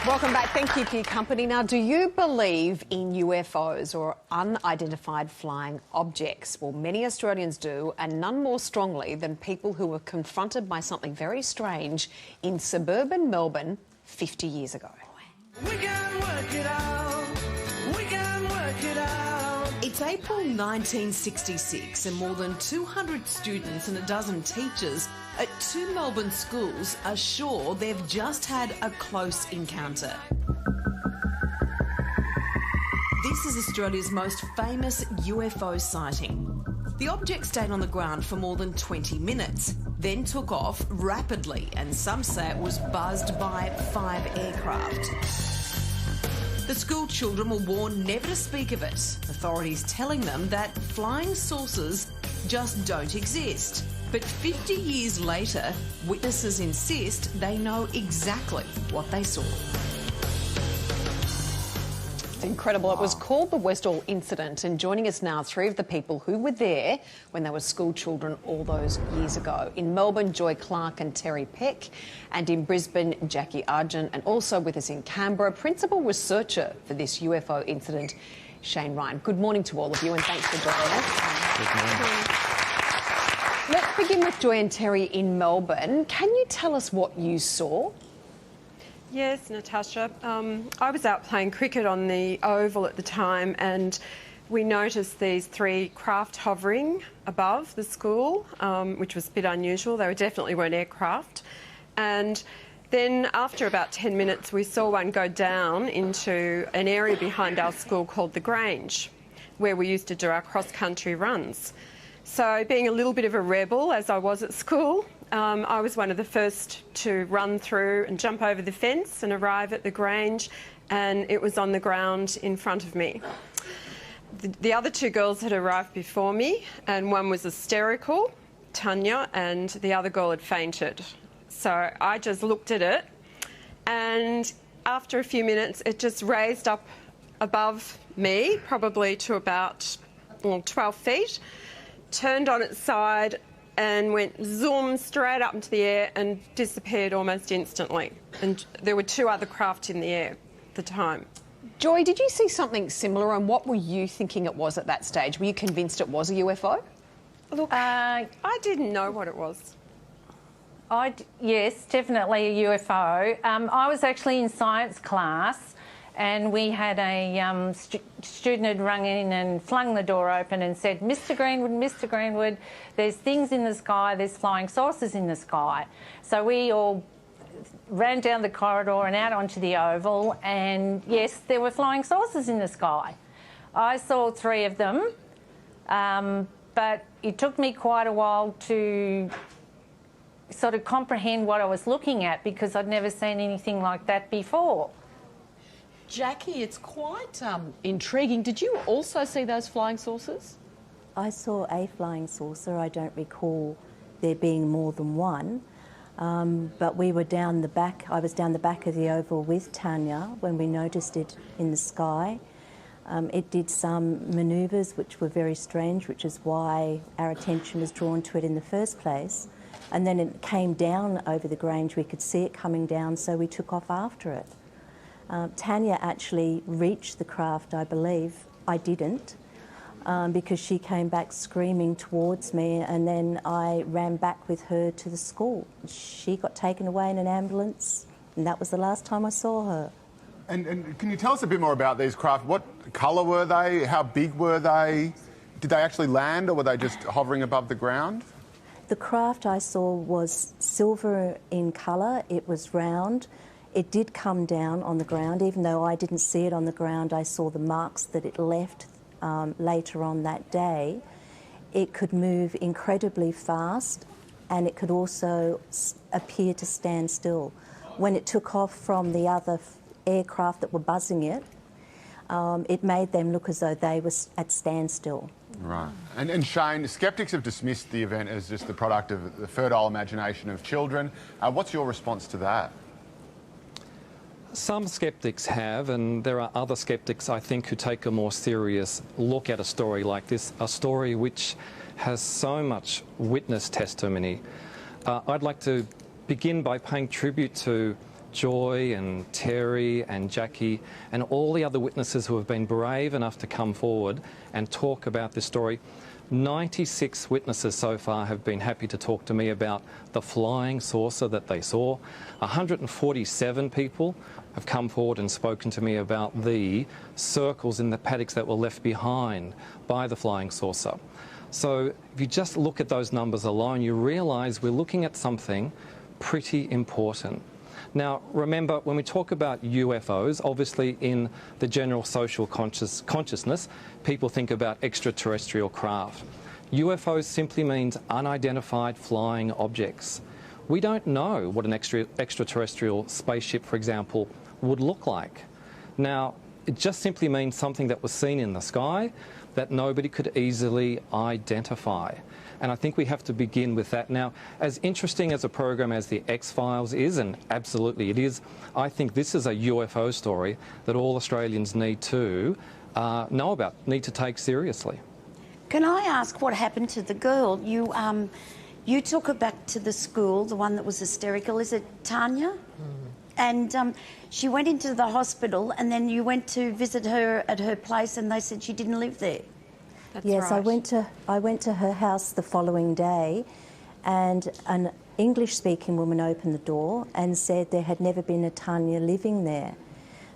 Welcome back. Thank you for your company. Now, do you believe in UFOs or unidentified flying objects? Well, many Australians do, and none more strongly than people who were confronted by something very strange in suburban Melbourne 50 years ago. We can work it out. We can work it out. It's April 1966 and more than 200 students and a dozen teachers at two Melbourne schools are sure they've just had a close encounter. This is Australia's most famous UFO sighting. The object stayed on the ground for more than 20 minutes, then took off rapidly, and some say it was buzzed by 5 aircraft. The school children were warned never to speak of it, authorities telling them that flying saucers just don't exist. But 50 years later, witnesses insist they know exactly what they saw. It's incredible. Wow. It was called the Westall incident, and joining us now, 3 of the people who were there when they were school children all those years ago. In Melbourne, Joy Clarke and Terry Peck, and in Brisbane, Jacquie Argent, and also with us in Canberra, principal researcher for this UFO incident, Shane Ryan. Good morning to all of you, and thanks for joining us. Good morning. Let's begin with Joy and Terry in Melbourne. Can you tell us what you saw? Yes, Natasha. I was out playing cricket on the oval at the time, and we noticed these 3 craft hovering above the school, which was a bit unusual. They definitely weren't aircraft. And then after about 10 minutes, we saw one go down into an area behind our school called the Grange, where we used to do our cross-country runs. So being a little bit of a rebel, as I was at school, I was one of the first to run through and jump over the fence and arrive at the Grange, and it was on the ground in front of me. The other 2 girls had arrived before me, and one was hysterical, Tanya, and the other girl had fainted. So I just looked at it, and after a few minutes, it just raised up above me, probably to about 12 feet, turned on its side and went zoom straight up into the air and disappeared almost instantly. And there were 2 other craft in the air at the time. Joy, did you see something similar, and what were you thinking it was at that stage? Were you convinced it was a UFO? Look, I didn't know what it was. Yes, definitely a UFO. I was actually in science class, and we had a student had rung in and flung the door open and said, Mr Greenwood, there's things in the sky, there's flying saucers in the sky. So we all ran down the corridor and out onto the oval, and yes, there were flying saucers in the sky. I saw 3 of them, but it took me quite a while to sort of comprehend what I was looking at, because I'd never seen anything like that before. Jacquie, it's quite intriguing. Did you also see those flying saucers? I saw a flying saucer. I don't recall there being more than one. But we were down the back. I was down the back of the oval with Tanya when we noticed it in the sky. It did some manoeuvres which were very strange, which is why our attention was drawn to it in the first place. And then it came down over the Grange. We could see it coming down, so we took off after it. Tanya actually reached the craft, I believe. I didn't, because she came back screaming towards me, and then I ran back with her to the school. She got taken away in an ambulance, and that was the last time I saw her. And can you tell us a bit more about these craft? What colour were they? How big were they? Did they actually land, or were they just hovering above the ground? The craft I saw was silver in colour. It was round. It did come down on the ground. Even though I didn't see it on the ground, I saw the marks that it left later on that day. It could move incredibly fast, and it could also appear to stand still. When it took off from the other aircraft that were buzzing it, it made them look as though they were at standstill. Right. And Shane, sceptics have dismissed the event as just the product of the fertile imagination of children. What's your response to that? Some sceptics have, and there are other sceptics, I think, who take a more serious look at a story like this, a story which has so much witness testimony. I'd like to begin by paying tribute to Joy and Terry and Jacquie and all the other witnesses who have been brave enough to come forward and talk about this story. 96 witnesses so far have been happy to talk to me about the flying saucer that they saw. 147 people have come forward and spoken to me about the circles in the paddocks that were left behind by the flying saucer. So if you just look at those numbers alone, you realise we're looking at something pretty important. Now, remember, when we talk about UFOs, obviously in the general social consciousness, people think about extraterrestrial craft. UFOs simply means unidentified flying objects. We don't know what an extraterrestrial spaceship, for example, would look like. Now, it just simply means something that was seen in the sky that nobody could easily identify. And I think we have to begin with that. Now, as interesting as a program as The X-Files is, and absolutely it is, I think this is a UFO story that all Australians need to know about, need to take seriously. Can I ask what happened to the girl? You took her back to the school, the one that was hysterical. Is it Tanya? And she went into the hospital, and then you went to visit her at her place, and they said she didn't live there. That's Yes, right. I went to her house the following day, and an English-speaking woman opened the door and said there had never been a Tanya living there.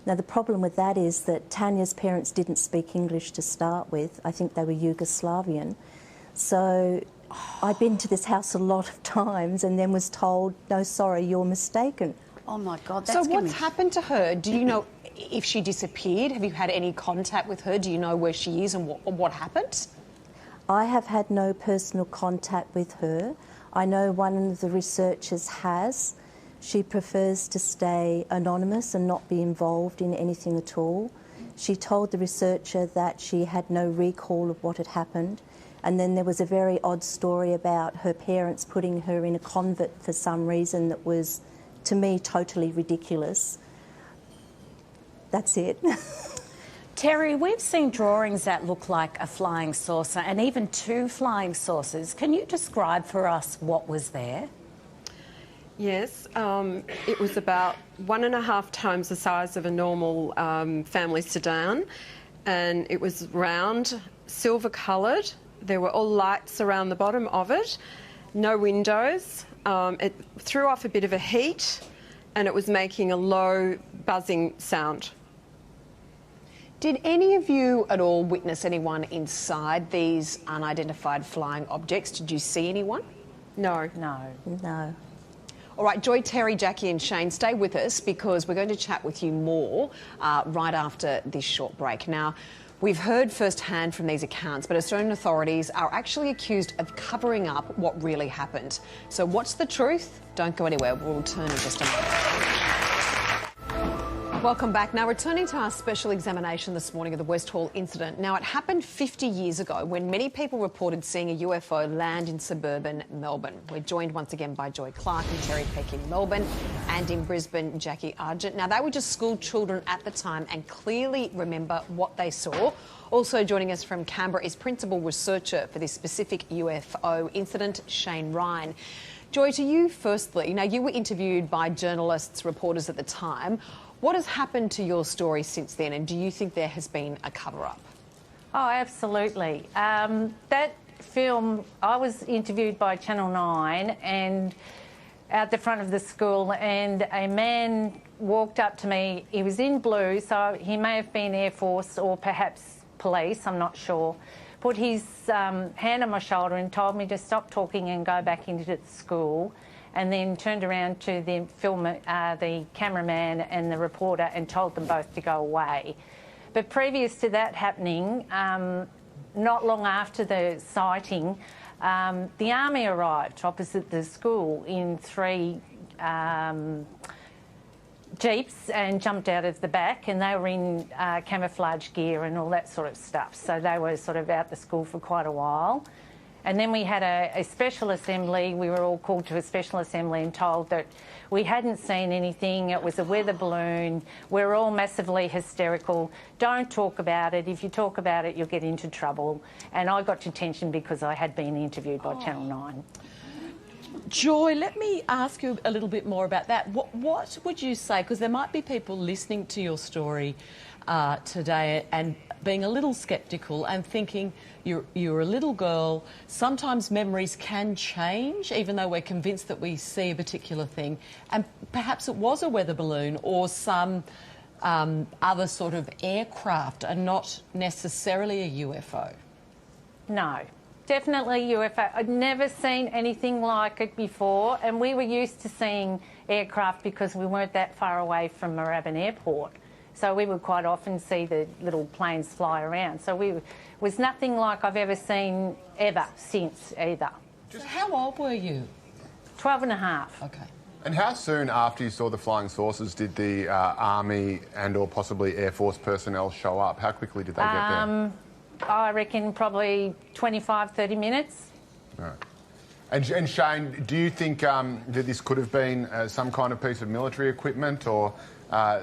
Now, the problem with that is that Tanya's parents didn't speak English to start with. I think they were Yugoslavian. So I'd been to this house a lot of times and then was told, no, sorry, you're mistaken. Oh, my God, So that's what's happened to her? Do you know if she disappeared? Have you had any contact with her? Do you know where she is and what happened? I have had no personal contact with her. I know one of the researchers has. She prefers to stay anonymous and not be involved in anything at all. She told the researcher that she had no recall of what had happened. And then there was a very odd story about her parents putting her in a convent for some reason that was, to me, totally ridiculous. That's it. Terry, we've seen drawings that look like a flying saucer and even two flying saucers. Can you describe for us what was there? Yes, it was about 1.5 times the size of a normal family sedan, and it was round, silver coloured. There were all lights around the bottom of it, no windows. It threw off a bit of a heat, and it was making a low buzzing sound. Did any of you at all witness anyone inside these unidentified flying objects? Did you see anyone? No. No. No. All right, Joy, Terry, Jacquie and Shane, stay with us because we're going to chat with you more right after this short break. Now, we've heard firsthand from these accounts, but Australian authorities are actually accused of covering up what really happened. So what's the truth? Don't go anywhere. We'll return in just a moment. Welcome back. Now, returning to our special examination this morning of the Westall incident. Now, it happened 50 years ago when many people reported seeing a UFO land in suburban Melbourne. We're joined once again by Joy Clarke and Terry Peck in Melbourne, and in Brisbane, Jacquie Argent. Now, they were just school children at the time and clearly remember what they saw. Also joining us from Canberra is principal researcher for this specific UFO incident, Shane Ryan. Joy, to you firstly. Now, you were interviewed by journalists, reporters at the time. What has happened to your story since then, and do you think there has been a cover-up? Oh, absolutely. That film, I was interviewed by Channel 9 and out the front of the school, and a man walked up to me. He was in blue, so he may have been Air Force or perhaps police, I'm not sure. Put his hand on my shoulder and told me to stop talking and go back into the school, and then turned around to the the cameraman and the reporter and told them both to go away. But previous to that happening, not long after the sighting, the army arrived opposite the school in 3 jeeps and jumped out of the back, and they were in camouflage gear and all that sort of stuff. So they were sort of out the school for quite a while. And then we had a special assembly. We were all called to a special assembly and told that we hadn't seen anything. It was a weather balloon. We're all massively hysterical. Don't talk about it. If you talk about it, you'll get into trouble. And I got detention because I had been interviewed by Channel 9. Joy, let me ask you a little bit more about that. What would you say, because there might be people listening to your story today and being a little sceptical and thinking you're a little girl, sometimes memories can change even though we're convinced that we see a particular thing, and perhaps it was a weather balloon or some other sort of aircraft and not necessarily a UFO? No. Definitely UFO. I'd never seen anything like it before, and we were used to seeing aircraft because we weren't that far away from Moorabbin Airport. So we would quite often see the little planes fly around. So it was nothing like I've ever seen ever since either. So how old were you? 12 and a half. Okay. And how soon after you saw the flying saucers did the Army and or possibly Air Force personnel show up? How quickly did they get there? I reckon probably 25, 30 minutes. Right. And Shane, do you think that this could have been some kind of piece of military equipment or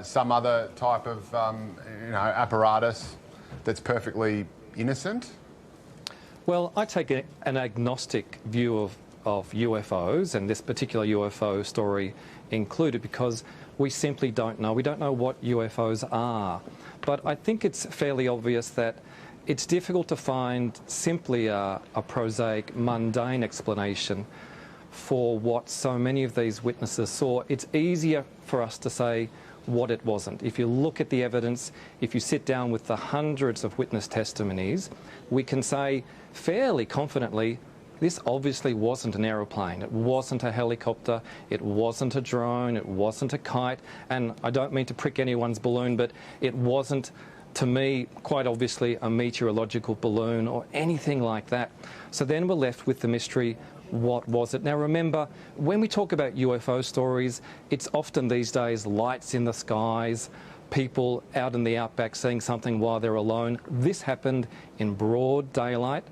some other type of apparatus that's perfectly innocent? Well, I take an agnostic view of UFOs, and this particular UFO story included, because we simply don't know. We don't know what UFOs are. But I think it's fairly obvious that it's difficult to find simply a prosaic, mundane explanation for what so many of these witnesses saw. It's easier for us to say what it wasn't. If you look at the evidence, if you sit down with the hundreds of witness testimonies, we can say fairly confidently, this obviously wasn't an aeroplane, it wasn't a helicopter, it wasn't a drone, it wasn't a kite, and I don't mean to prick anyone's balloon, but it wasn't, to me, quite obviously a meteorological balloon or anything like that. So then we're left with the mystery, what was it? Now remember, when we talk about UFO stories, it's often these days lights in the skies, people out in the outback seeing something while they're alone. This happened in broad daylight,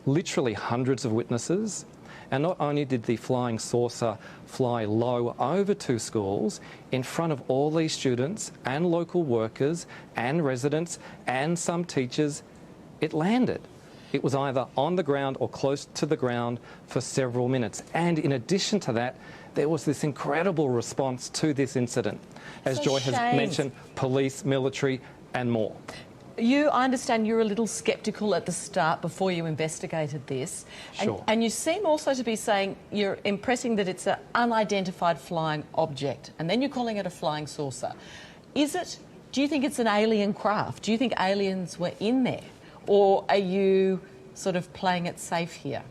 literally hundreds of witnesses. And not only did the flying saucer fly low over two schools, in front of all these students and local workers and residents and some teachers, it landed. It was either on the ground or close to the ground for several minutes. And in addition to that, there was this incredible response to this incident. As Joy has mentioned, police, military and more. I understand you're a little sceptical at the start before you investigated this. Sure. And you seem also to be saying you're impressing that it's an unidentified flying object, and then you're calling it a flying saucer. Do you think it's an alien craft? Do you think aliens were in there? Or are you sort of playing it safe here?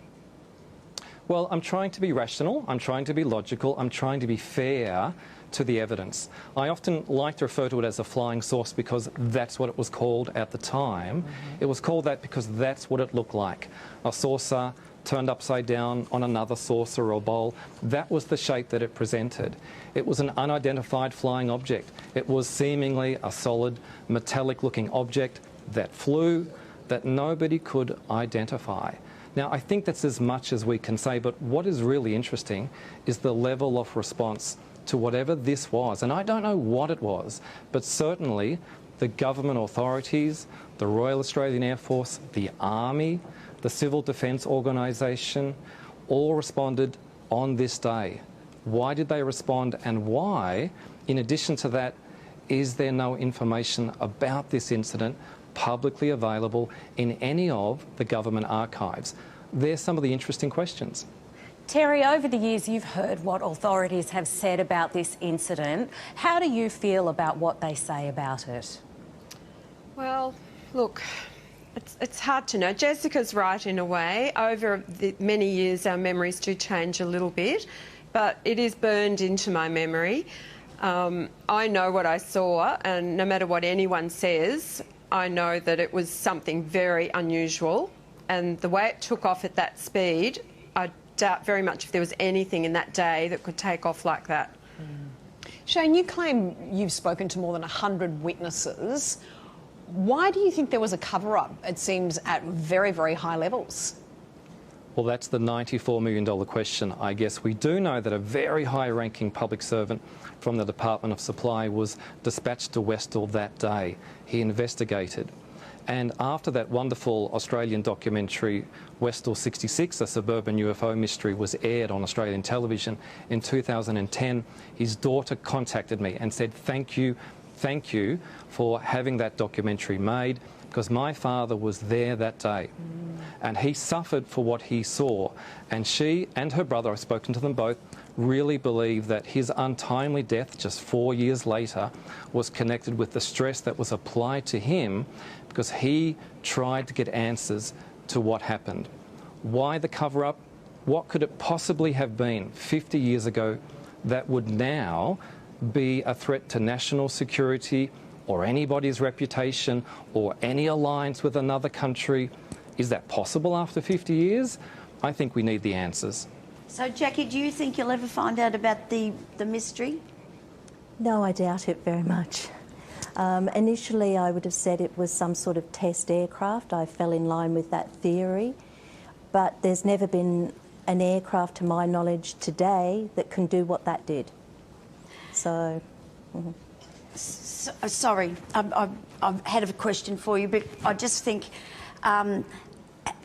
Well, I'm trying to be rational, I'm trying to be logical, I'm trying to be fair to the evidence. I often like to refer to it as a flying saucer because that's what it was called at the time. It was called that because that's what it looked like. A saucer turned upside down on another saucer or bowl. That was the shape that it presented. It was an unidentified flying object. It was seemingly a solid, metallic-looking object that flew, that nobody could identify. Now, I think that's as much as we can say, but what is really interesting is the level of response to whatever this was. And I don't know what it was, but certainly the government authorities, the Royal Australian Air Force, the Army, the Civil Defence Organisation, all responded on this day. Why did they respond, and why, in addition to that, is there no information about this incident publicly available in any of the government archives? There's some of the interesting questions. Terry, over the years you've heard what authorities have said about this incident. How do you feel about what they say about it? Well, look, it's hard to know. Jessica's right in a way. Over the many years our memories do change a little bit, but it is burned into my memory. I know what I saw, and no matter what anyone says, I know that it was something very unusual, and the way it took off at that speed, I doubt very much if there was anything in that day that could take off like that. Shane, you claim you've spoken to more than 100 witnesses. Why do you think there was a cover-up? It seems at very, very high levels. Well, that's the $94 million question, I guess. We do know that a very high-ranking public servant from the Department of Supply was dispatched to Westall that day. He investigated. And after that wonderful Australian documentary, Westall 66, a suburban UFO mystery, was aired on Australian television in 2010, his daughter contacted me and said, thank you for having that documentary made, because my father was there that day and he suffered for what he saw. And she and her brother, I've spoken to them both, really believe that his untimely death just 4 years later was connected with the stress that was applied to him because he tried to get answers to what happened. Why the cover-up? What could it possibly have been 50 years ago that would now be a threat to national security or anybody's reputation or any alliance with another country? Is that possible after 50 years? I think we need the answers. So, Jacquie, do you think you'll ever find out about the mystery? No, I doubt it very much. Initially, I would have said it was some sort of test aircraft. I fell in line with that theory. But there's never been an aircraft, to my knowledge, today that can do what that did. So... Sorry, I've had a question for you, but I just think, are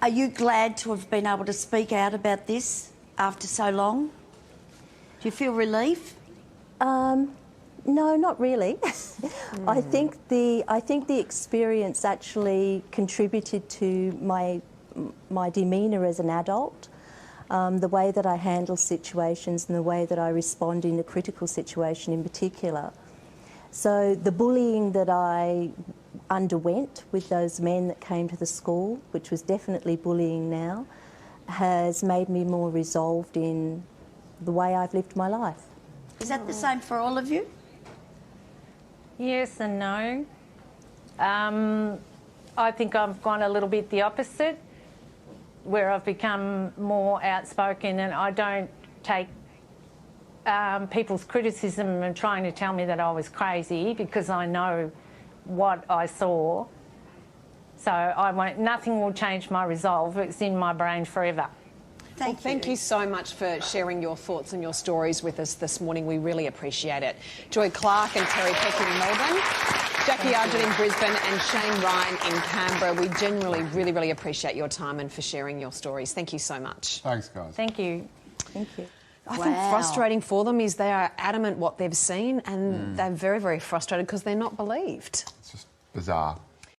you glad to have been able to speak out about this after so long? Do you feel relief? No, not really. I think the experience actually contributed to my demeanour as an adult, the way that I handle situations and the way that I respond in a critical situation in particular. So the bullying that I underwent with those men that came to the school, which was definitely bullying now, has made me more resolved in the way I've lived my life. Is that the same for all of you? Yes and no. I think I've gone a little bit the opposite, where I've become more outspoken and I don't take people's criticism and trying to tell me that I was crazy, because I know what I saw. So nothing will change my resolve. It's in my brain forever. Thank you so much for sharing your thoughts and your stories with us this morning. We really appreciate it. Joy Clarke and Terry Peck in Melbourne, Jacquie Argent in Brisbane and Shane Ryan in Canberra. We generally really appreciate your time and for sharing your stories. Thank you so much. Thanks, guys. Thank you. Thank you. I think frustrating for them is they are adamant what they've seen and they're very frustrated because they're not believed. It's just bizarre.